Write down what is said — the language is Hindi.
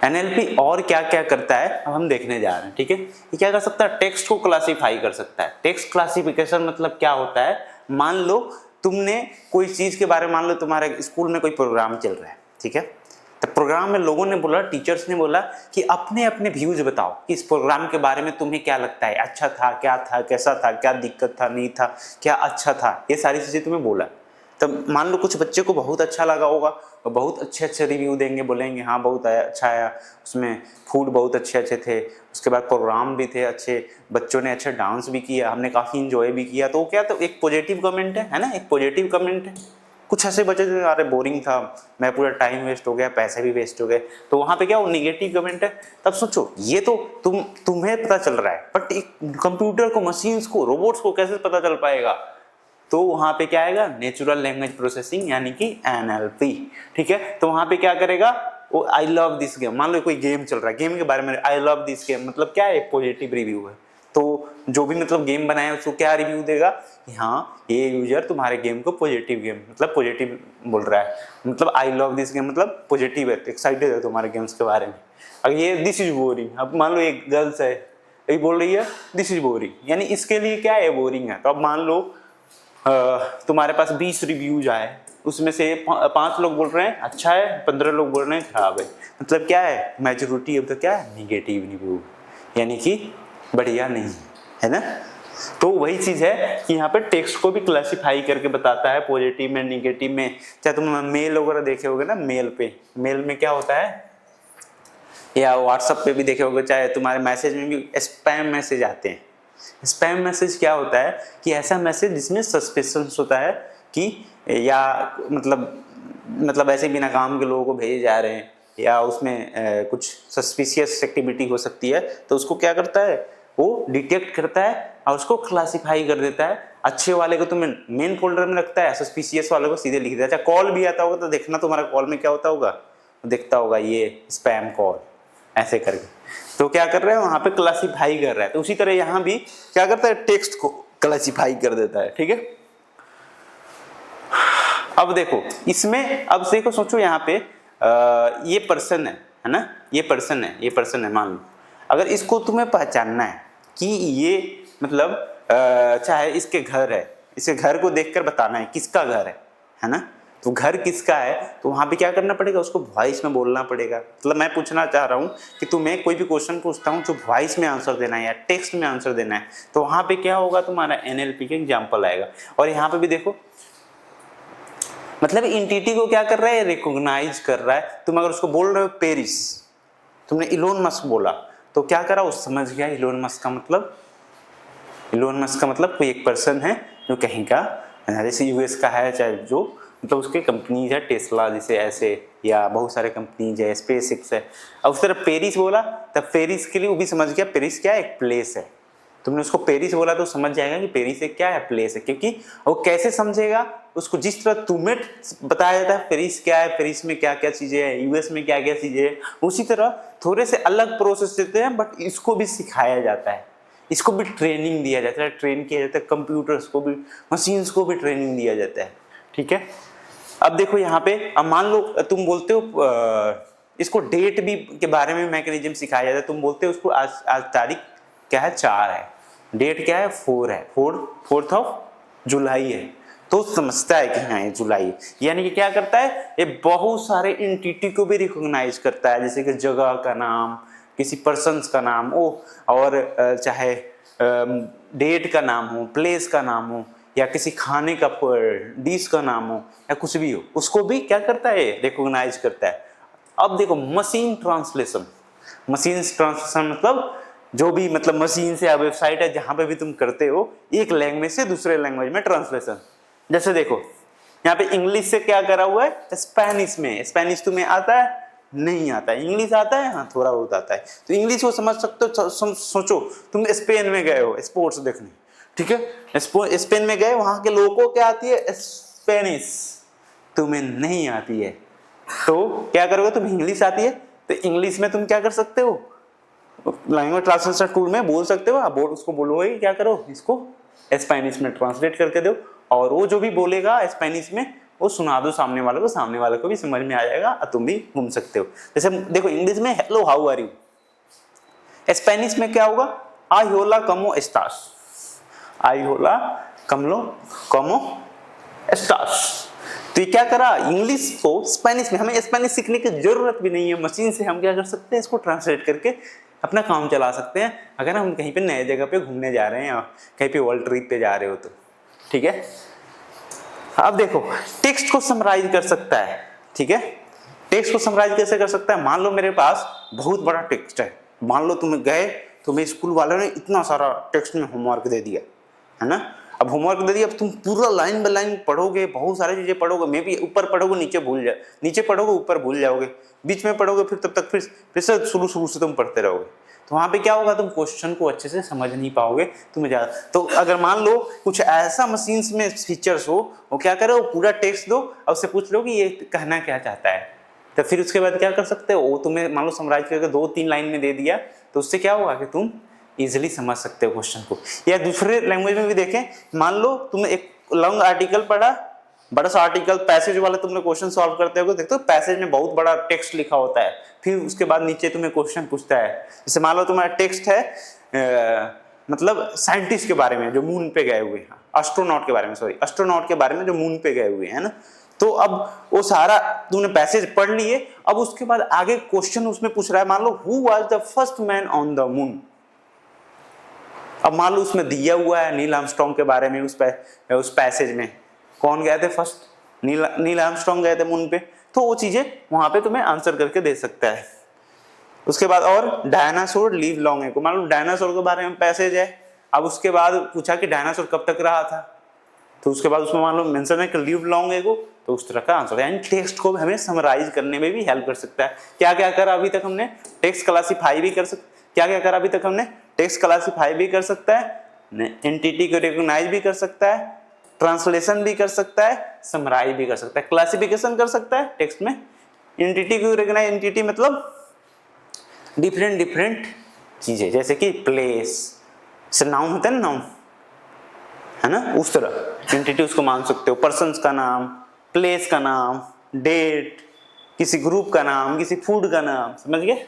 एनएलपी और क्या क्या करता है अब हम देखने जा रहे हैं। ठीक है, ये क्या कर सकता है, टेक्स्ट को क्लासिफाई कर सकता है। टेक्स्ट क्लासिफिकेशन मतलब क्या होता है, मान लो तुमने कोई चीज के बारे में, मान लो तुम्हारे स्कूल में कोई प्रोग्राम चल रहा है, ठीक है, तो प्रोग्राम में लोगों ने बोला, टीचर्स ने बोला कि अपने अपने व्यूज बताओ कि इस प्रोग्राम के बारे में तुम्हें क्या लगता है, अच्छा था, क्या था, कैसा था, क्या दिक्कत था, नहीं था, क्या अच्छा था, ये सारी चीजें तुम्हें बोला। तब मान लो कुछ बच्चे को बहुत अच्छा लगा होगा और बहुत अच्छे अच्छे रिव्यू देंगे, बोलेंगे हाँ बहुत अच्छा आया, उसमें फूड बहुत अच्छे अच्छे थे, उसके बाद प्रोग्राम भी थे अच्छे, बच्चों ने अच्छा डांस भी किया, हमने काफ़ी इंजॉय भी किया। तो क्या, तो एक पॉजिटिव कमेंट है ना, एक पॉजिटिव कमेंट है। कुछ ऐसे बच्चे थे अरे बोरिंग था, मैं पूरा टाइम वेस्ट हो गया, पैसे भी वेस्ट हो गए, तो वहाँ पे क्या वो निगेटिव कमेंट है। तब सोचो ये तो तुम्हें पता चल रहा है, बट एक कंप्यूटर को, मशीन्स को, रोबोट्स को कैसे पता चल पाएगा। तो वहां पे क्या आएगा, नेचुरल लैंग्वेज प्रोसेसिंग यानी कि एनएलपी। ठीक है, तो वहां पे क्या करेगा वो, आई लव दिस गेम, मान लो कोई गेम चल रहा है, गेम के बारे में आई लव दिस गेम मतलब क्या है, पॉजिटिव रिव्यू है। तो जो भी मतलब गेम बनाया उसको क्या रिव्यू देगा कि हाँ ये यूजर तुम्हारे गेम को पॉजिटिव गेम मतलब पॉजिटिव बोल रहा है, मतलब आई लव दिस गेम मतलब पॉजिटिव है, एक्साइटेड है तुम्हारे गेम्स के बारे में। अगर ये दिस इज बोरिंग, अब मान लो एक गर्ल्स है, ये बोल रही है दिस इज बोरिंग, यानी इसके लिए क्या है, बोरिंग है। तो अब मान लो तुम्हारे पास 20 रिव्यूज आए, उसमें से 5 लोग बोल रहे हैं अच्छा है, 15 लोग बोल रहे हैं खराब है, मतलब क्या है, मेजोरिटी अब तो क्या है, निगेटिव रिव्यू, यानी कि बढ़िया नहीं है ना। तो वही चीज है कि यहाँ पे टेक्स्ट को भी क्लासिफाई करके बताता है, पॉजिटिव में, निगेटिव में। चाहे तुम मेल वगैरह देखे होगे ना, मेल में क्या होता है, या व्हाट्सएप पे भी देखे होगे, चाहे तुम्हारे मैसेज में भी स्पैम मैसेज आते हैं। स्पैम मैसेज क्या होता है कि ऐसा मैसेज जिसमें सस्पिशंस होता है कि या मतलब ऐसे बिना काम के लोगों को भेजे जा रहे हैं, या उसमें कुछ सस्पिशियस एक्टिविटी हो सकती है, तो उसको क्या करता है वो डिटेक्ट करता है और उसको क्लासिफाई कर देता है। अच्छे वाले को तुम्हें मेन फोल्डर में रखता है, सस्पिशियस वाले को सीधे लिख देता है। अच्छा कॉल भी आता होगा तो देखना तुम्हारा कॉल में क्या होता होगा, दिखता होगा ये स्पैम कॉल ऐसे करके। तो क्या कर रहा है वहां पे, क्लासिफाई कर रहा है। तो उसी तरह यहां भी क्या करता है, टेक्स्ट को क्लासिफाई कर देता है। ठीक है, अब देखो इसमें, अब देखो सोचो यहाँ पे ये पर्सन है ना, ये पर्सन है मान लो। अगर इसको तुम्हें पहचानना है कि ये मतलब चाहे इसके घर है, इसके घर को देखकर बताना है किसका घर है ना, तो घर किसका है, तो वहां पे क्या करना पड़ेगा, उसको वॉइस में बोलना पड़ेगा। मतलब मैं पूछना चाह रहा हूँ कि तुम्हें कोई भी क्वेश्चन पूछता हूँ जो वॉइस में आंसर देना है या टेक्स्ट में आंसर देना है, तो वहां पे क्या होगा, तुम्हारा एनएलपी का एग्जाम्पल आएगा। और यहाँ पे भी देखो मतलब एंटिटी को क्या कर रहा है, रिकॉग्नाइज कर रहा है। तुम अगर उसको बोल रहे हो पेरिस, तुमने इलोन मस्क बोला, तो क्या करा वो समझ गया इलोन मस्क का मतलब, इलोन मस्क का मतलब कोई एक पर्सन है जो कहीं का, जैसे यूएस का है, चाहे जो मतलब उसके कंपनीज है, टेस्ला जैसे ऐसे, या बहुत सारे कंपनीज है, स्पेस एक्स है। अब उस तरह पेरिस बोला, तब पेरिस के लिए वो भी समझ गया पेरिस क्या है, एक प्लेस है। तुमने उसको पेरिस बोला तो समझ जाएगा कि पेरिस एक क्या है, प्लेस है। क्योंकि वो कैसे समझेगा, उसको जिस तरह तुम्हें बताया जाता है पेरिस क्या है, पेरिस में क्या क्या चीजें है, यूएस में क्या क्या चीजें है, उसी तरह थोड़े से अलग प्रोसेस देते हैं, बट इसको भी सिखाया जाता है, इसको भी ट्रेनिंग दिया जाता है, ट्रेन किया जाता है, कंप्यूटर्स को भी, मशीन्स को भी ट्रेनिंग दिया जाता है। ठीक है, अब देखो यहाँ पे, अब मान लो तुम बोलते हो इसको डेट भी के बारे में मैकेनिज्म सिखाया जाता है। तुम बोलते हो उसको आज तारीख क्या है, 4 है, डेट क्या है, 4 है, 4th जुलाई है, तो समझता है कि हाँ ये जुलाई है। यानी कि क्या करता है, ये बहुत सारे एंटिटी को भी रिकॉग्नाइज करता है, जैसे कि जगह का नाम, किसी पर्सन का नाम, और चाहे डेट का नाम हो, प्लेस का नाम हो, या किसी खाने का डिश का नाम हो, या कुछ भी हो, उसको भी क्या करता है, रिकॉग्नाइज करता है। अब देखो मशीन ट्रांसलेशन, मतलब जो भी मतलब मशीन से या वेबसाइट है जहां पे भी तुम करते हो, एक लैंग्वेज से दूसरे लैंग्वेज में ट्रांसलेशन। जैसे देखो यहाँ पे इंग्लिश से क्या करा हुआ है, स्पेनिश में। स्पेनिश तुम्हें आता है, नहीं आता है। इंग्लिश आता है, हाँ थोड़ा बहुत आता है। तो इंग्लिश को समझ सकते हो। सोचो तुम स्पेन में गए हो स्पोर्ट्स देखने, ठीक है, स्पेन में गए, वहां के लोगों को क्या आती है, स्पेनिश, तुम्हें नहीं आती है, तो क्या करोगे, तुम इंग्लिश आती है तो इंग्लिश में तुम क्या कर सकते हो, लैंग्वेज ट्रांसलेशन टूल में बोल सकते हो। आप उसको बोलोगे क्या करो, इसको स्पेनिश में ट्रांसलेट करके दो, और वो जो भी बोलेगा स्पेनिश में वो सुना दो सामने वाले को, सामने वाले को भी समझ में आ जाएगा और तुम भी घूम सकते हो। जैसे देखो इंग्लिश में hello how are you, Spanish में क्या होगा, आई होला कमो एस्टास, आई होला कमो एस्टास। तो ये क्या करा, इंग्लिश को स्पेनिश में, हमें स्पेनिश सीखने की जरूरत भी नहीं है, मशीन से हम क्या कर सकते हैं, इसको ट्रांसलेट करके अपना काम चला सकते हैं अगर हम कहीं पे नए जगह पे घूमने जा रहे हैं या कहीं पे वर्ल्ड ट्रिप पे जा रहे हो तो, ठीक है। अब देखो टेक्स्ट को समराइज कर सकता है, ठीक है। टेक्स्ट को समराइज कैसे कर सकता है, मान लो मेरे पास बहुत बड़ा टेक्स्ट है, मान लो तुम गए, तुम्हें स्कूल वालों ने इतना सारा टेक्स्ट में होमवर्क दे दिया है ना। अब होमवर्क दे दिया, अब तुम पूरा लाइन बाय लाइन पढ़ोगे, बहुत सारी चीजें पढ़ोगे, मे भी ऊपर पढ़ोगे नीचे भूल जाओ, नीचे पढ़ोगे ऊपर भूल जाओगे, बीच में पढ़ोगे फिर तब तक फिर से शुरू से तुम पढ़ते रहोगे, तो वहां पे क्या होगा, तुम क्वेश्चन को अच्छे से समझ नहीं पाओगे, तुम्हें ज्यादा। तो अगर मान लो कुछ ऐसा मशीन्स में फीचर्स हो, वो क्या करे, वो पूरा टेक्स्ट दो और उससे पूछ लो कि ये कहना क्या चाहता है, तो फिर उसके बाद क्या कर सकते हो, वो तुम्हें मान लो समराइज करके 2-3 लाइन में दे दिया, तो उससे क्या होगा कि तुम इजिली समझ सकते हो क्वेश्चन को। या दूसरे लैंग्वेज में भी देखें, मान लो तुमने एक लॉन्ग आर्टिकल पढ़ा, बड़ा सा आर्टिकल, पैसेज वाला तुमने क्वेश्चन सॉल्व करते हो, देखते हो पैसेज में बहुत बड़ा टेक्स्ट लिखा होता है, फिर उसके बाद नीचे तुम्हें क्वेश्चन पूछता है। जैसे मान लो तुम्हारा टेक्स्ट है मतलब साइंटिस्ट के बारे में जो मून पे गए हुए हैं, एस्ट्रोनॉट के बारे में, सॉरी एस्ट्रोनॉट के बारे में जो मून पे गए हुए हैं ना, तो अब वो सारा तुमने पैसेज पढ़ लिए, अब उसके बाद आगे क्वेश्चन उसमें पूछ रहा है, मान लो who was the first man on the moon. अब मान लो उसमें दिया हुआ है नील आर्मस्ट्रांग के बारे में, उस पैसेज में कौन गए थे फर्स्ट, नील आर्मस्ट्रांग गए थे मून पे, तो वो चीजें वहां पे तुम्हें आंसर करके दे सकता है। उसके बाद और डायनासोर लिव लॉन्ग है, मान लो डायनासोर के बारे में पैसेज है, अब उसके बाद पूछा कि डायनासोर कब तक रहा था, तो उसके बाद उसमें मान लो मेंशन है कि लिव लॉन्ग है, तो उस तरह का आंसर, यानी टेक्स्ट को हमें समराइज करने में भी हेल्प कर सकता है। क्या क्या करा अभी तक हमने, टेक्स्ट क्लासीफाई भी कर सकते, क्या क्या करा अभी तक हमने, टेक्स्ट क्लासीफाई भी कर सकता है, एंटिटी को रिकॉग्नाइज भी कर सकता है, ट्रांसलेशन भी कर सकता है, समराइज भी कर सकता है, क्लासिफिकेशन कर सकता है टेक्स्ट में, एंटिटी को रिकॉग्नाइज, एंटिटी मतलब डिफरेंट चीजें, जैसे कि प्लेस से नाउन होता है ना, नाउन है ना, उस तरह एंटिटी उसको मान सकते हो, पर्सन्स का नाम, प्लेस का नाम, डेट, किसी ग्रुप का नाम, किसी फूड का नाम, समझ गए।